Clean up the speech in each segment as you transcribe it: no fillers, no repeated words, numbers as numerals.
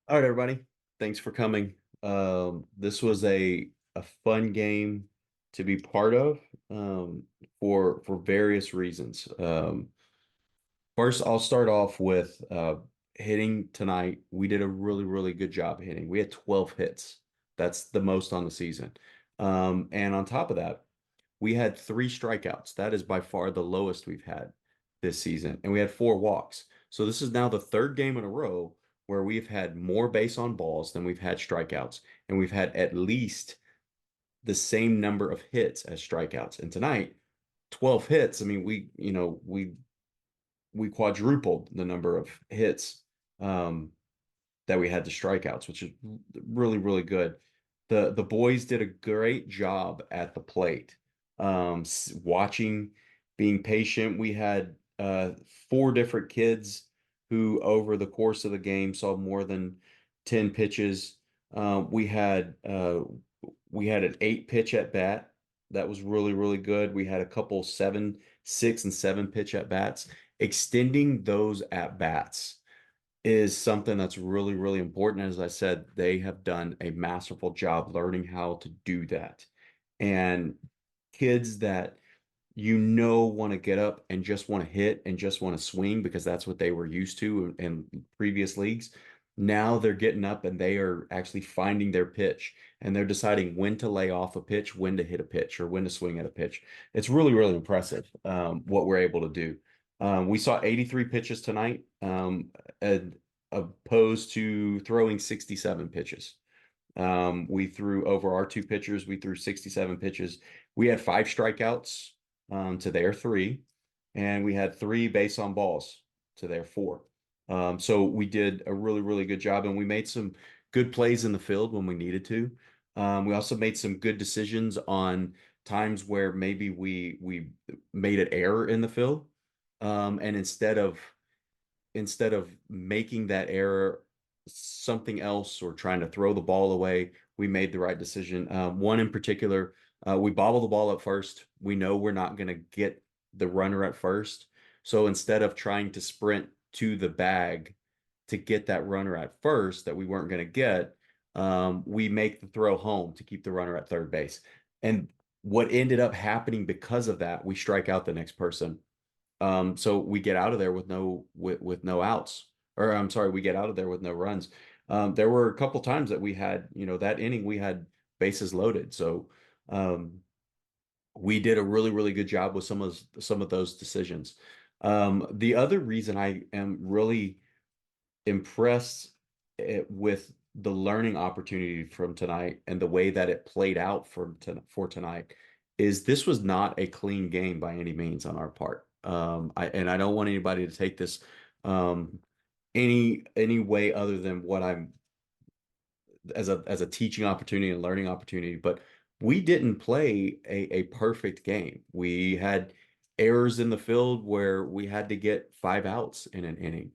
All right, everybody. Thanks for coming. This was a fun game to be part of for various reasons. First, I'll start off with hitting tonight. We did a really good job hitting. We had 12 hits. That's the most on the season. And on top of that, we had three strikeouts. That is by far the lowest we've had this season. And we had four walks. So this is now the third game in a row where we've had more base on balls than we've had strikeouts. And we've had at least the same number of hits as strikeouts. And tonight, 12 hits. I mean, we quadrupled the number of hits that we had to strikeouts, which is really good. The boys did a great job at the plate. Watching, being patient. We had four different kids who, over the course of the game, saw more than 10 pitches. We had an eight pitch at bat that was really good. We had a couple seven, six, and seven pitch at bats. Extending those at bats is something that's really important. As I said, they have done a masterful job learning how to do that. And kids that want to get up and just want to hit and just want to swing because that's what they were used to in previous leagues. Now they're getting up and they are actually finding their pitch and they're deciding when to lay off a pitch, when to hit a pitch, or when to swing at a pitch. It's really impressive what we're able to do. We saw 83 pitches tonight, and opposed to throwing 67 pitches. We threw over our two pitchers, we threw 67 pitches. We had five strikeouts to their three, and we had three base on balls to their four. So we did a really good job, and we made some good plays in the field when we needed to. We also made some good decisions on times where maybe we made an error in the field. And instead of making that error something else or trying to throw the ball away, we made the right decision. One in particular, we bobble the ball at first. We know we're not going to get the runner at first. So instead of trying to sprint to the bag to get that runner at first that we weren't going to get, we make the throw home to keep the runner at third base. And what ended up happening because of that, we strike out the next person. So we get out of there with no outs, or I'm sorry, we get out of there with no runs. There were a couple times that we had, that inning we had bases loaded. So we did a really good job with some of those decisions. The other reason I am really impressed with the learning opportunity from tonight and the way that it played out for tonight is this was not a clean game by any means on our part. I don't want anybody to take this um, any way other than what I'm as a teaching opportunity and learning opportunity, but we didn't play a perfect game. We had errors in the field where we had to get five outs in an inning.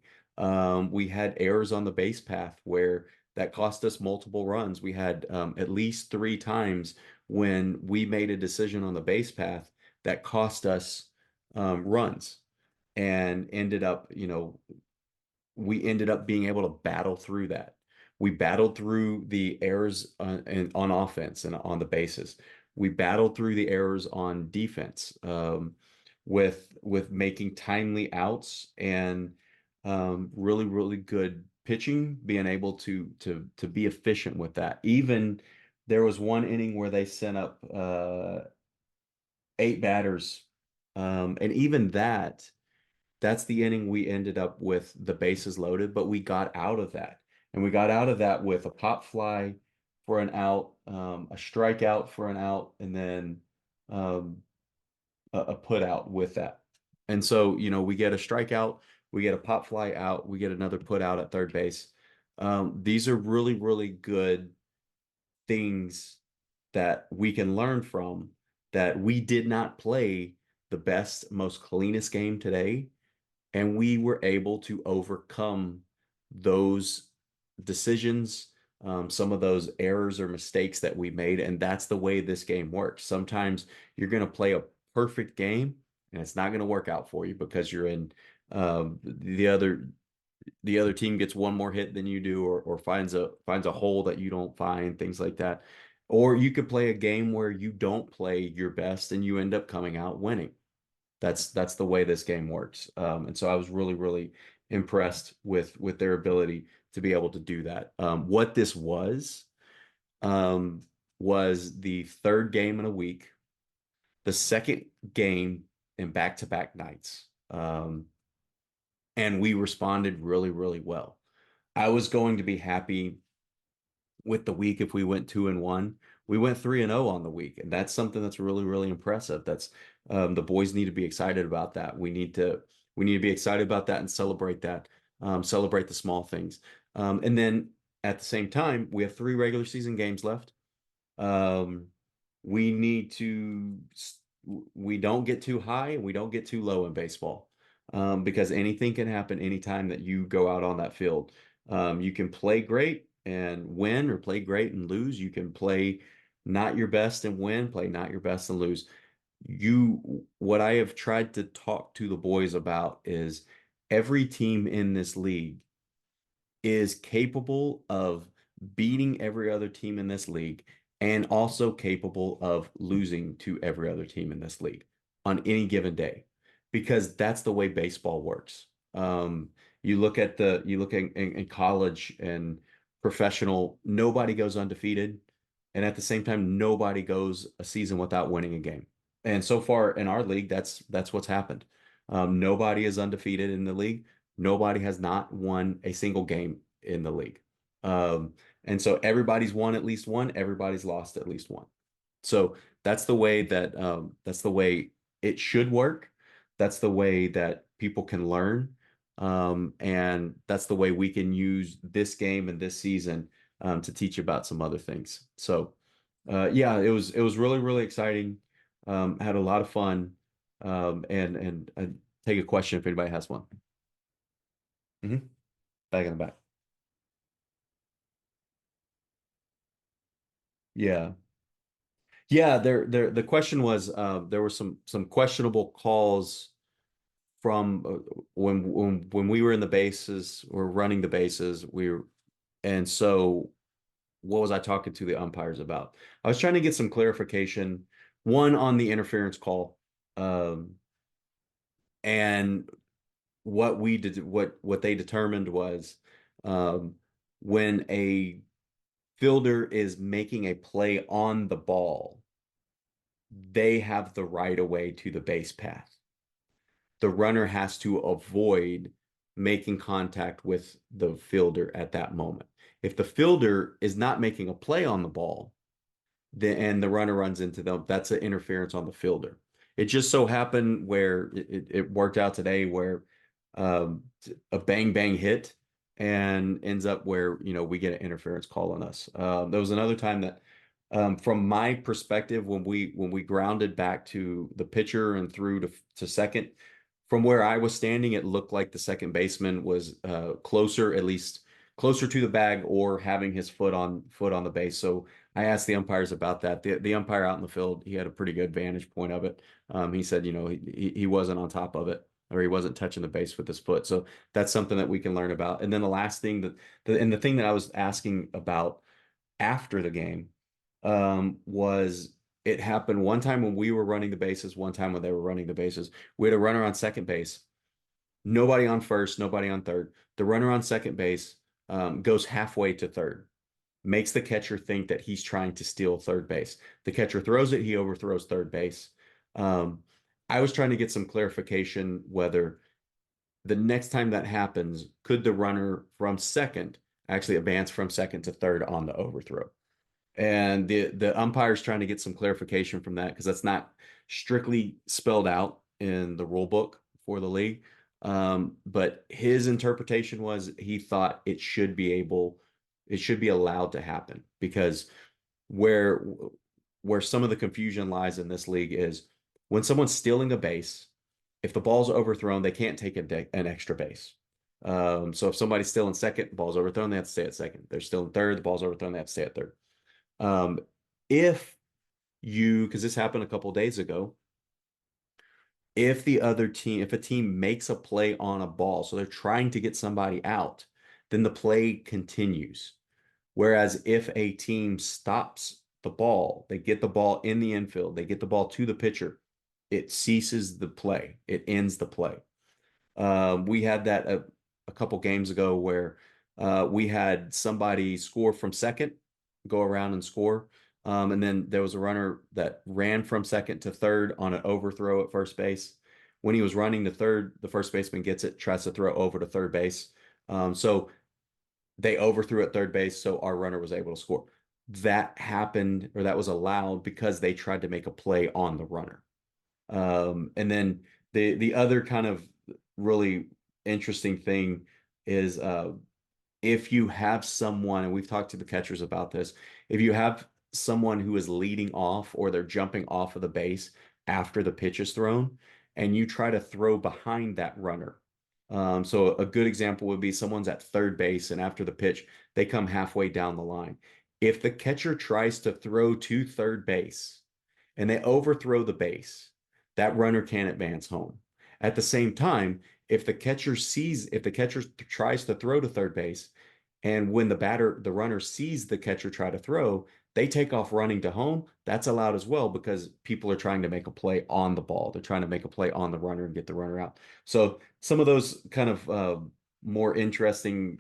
We had errors on the base path where that cost us multiple runs. We had at least three times when we made a decision on the base path that cost us runs and we ended up being able to battle through that. We battled through the errors on offense and on the bases. We battled through the errors on defense with making timely outs and really good pitching, being able to be efficient with that. Even there was one inning where they sent up eight batters, and even that's the inning we ended up with the bases loaded, but we got out of that. And we got out of that with a pop fly for an out, a strikeout for an out, and then um, a put out with that. And so, we get a strikeout, we get a pop fly out, we get another put out at third base. These are really good things that we can learn from that we did not play the best, most cleanest game today and we were able to overcome those decisions, some of those errors or mistakes that we made. And that's the way this game works. Sometimes you're going to play a perfect game and it's not going to work out for you because you're in the other the other team gets one more hit than you do, or finds a hole that you don't find, things like that. Or you could play a game where you don't play your best and you end up coming out winning. That's the way this game works. And so I was really, really impressed with their ability to be able to do that. What this um, was the third game in a week, the second game in back-to-back nights. And we responded really, really well. I was going to be happy with the week if we went 2-1. We went 3-0 on the week, and that's something that's really, really impressive. That's the boys need to be excited about that. We need to be excited about that and celebrate that. Celebrate the small things. And then at the same time, we have three regular season games left. Um, we need to we don't get too high and we don't get too low in baseball, because anything can happen anytime that you go out on that field. You can play great and win, or play great and lose. You can play not your best and win, play not your best and lose. What I have tried to talk to the boys about is every team in this league is capable of beating every other team in this league, and also capable of losing to every other team in this league on any given day, because that's the way baseball works. You look in college and professional, nobody goes undefeated, and at the same time, nobody goes a season without winning a game. And so far in our league, that's what's happened. Nobody is undefeated in the league. Nobody has not won a single game in the league. And so everybody's won at least one, everybody's lost at least one. So that's the way it should work. That's the way that people can learn. And that's the way we can use this game and this season to teach about some other things. So yeah, it was really, really exciting. Had a lot of fun. And I take a question if anybody has one. Hmm. Back in the back. Yeah. Yeah, the question was, there were some questionable calls from when we were in the bases or running the bases. And so what was I talking to the umpires about? I was trying to get some clarification, one on the interference call, and what they determined was, um, when a fielder is making a play on the ball, they have the right of way to the base path. The runner has to avoid making contact with the fielder at that moment. If the fielder is not making a play on the ball, and the runner runs into them, that's an interference on the fielder. It just so happened where it worked out today where, a bang bang hit and ends up where we get an interference call on us. There was another time that, from my perspective, when we grounded back to the pitcher and through to second, from where I was standing, it looked like the second baseman was closer, at least closer to the bag, or having his foot on the base. So I asked the umpires about that. The umpire out in the field, he had a pretty good vantage point of it. He said, he wasn't on top of it, or he wasn't touching the base with his foot. So that's something that we can learn about. And then the last thing the thing that I was asking about after the game, was, it happened one time when we were running the bases, one time when they were running the bases. We had a runner on second base, nobody on first, nobody on third. The runner on second base, goes halfway to third, makes the catcher think that he's trying to steal third base. The catcher throws it, he overthrows third base. Um, I was trying to get some clarification whether the next time that happens, could the runner from second actually advance from second to third on the overthrow? And the umpire's trying to get some clarification from that, because that's not strictly spelled out in the rule book for the league. But his interpretation was, he thought it should be allowed to happen, because where where some of the confusion lies in this league is, when someone's stealing a base, if the ball's overthrown, they can't take an extra base. So if somebody's still in second, the ball's overthrown, they have to stay at second. They're still in third, the ball's overthrown, they have to stay at third. If because this happened a couple days ago, if a team makes a play on a ball, so they're trying to get somebody out, then the play continues. Whereas if a team stops the ball, they get the ball in the infield, they get the ball to the pitcher, it ceases the play. It ends the play. We had that a couple games ago where we had somebody score from second, go around and score. And then there was a runner that ran from second to third on an overthrow at first base. When he was running to third, the first baseman gets it, tries to throw over to third base. So they overthrew at third base, so our runner was able to score. That happened, or that was allowed because they tried to make a play on the runner. And then the other kind of really interesting thing is if you have someone, and we've talked to the catchers about this, if you have someone who is leading off or they're jumping off of the base after the pitch is thrown, and you try to throw behind that runner. So a good example would be someone's at third base, and after the pitch, they come halfway down the line. If the catcher tries to throw to third base and they overthrow the base, that runner can't advance home. At the same time, if the catcher tries to throw to third base, and when the runner sees the catcher try to throw, they take off running to home. That's allowed as well because people are trying to make a play on the ball. They're trying to make a play on the runner and get the runner out. So some of those kind of more interesting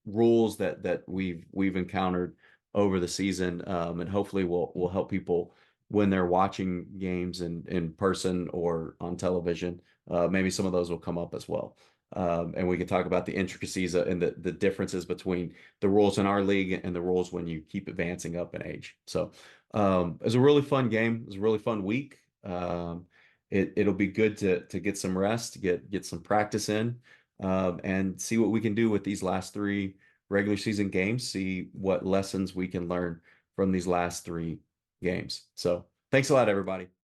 rules that we've encountered over the season, and hopefully will help people when they're watching games in person or on television. Maybe some of those will come up as well. And we can talk about the intricacies and the differences between the rules in our league and the rules when you keep advancing up in age. So it was a really fun game. It was a really fun week. It'll be good to get some rest, get some practice in, and see what we can do with these last three regular season games. See what lessons we can learn from these last three games. So thanks a lot, everybody.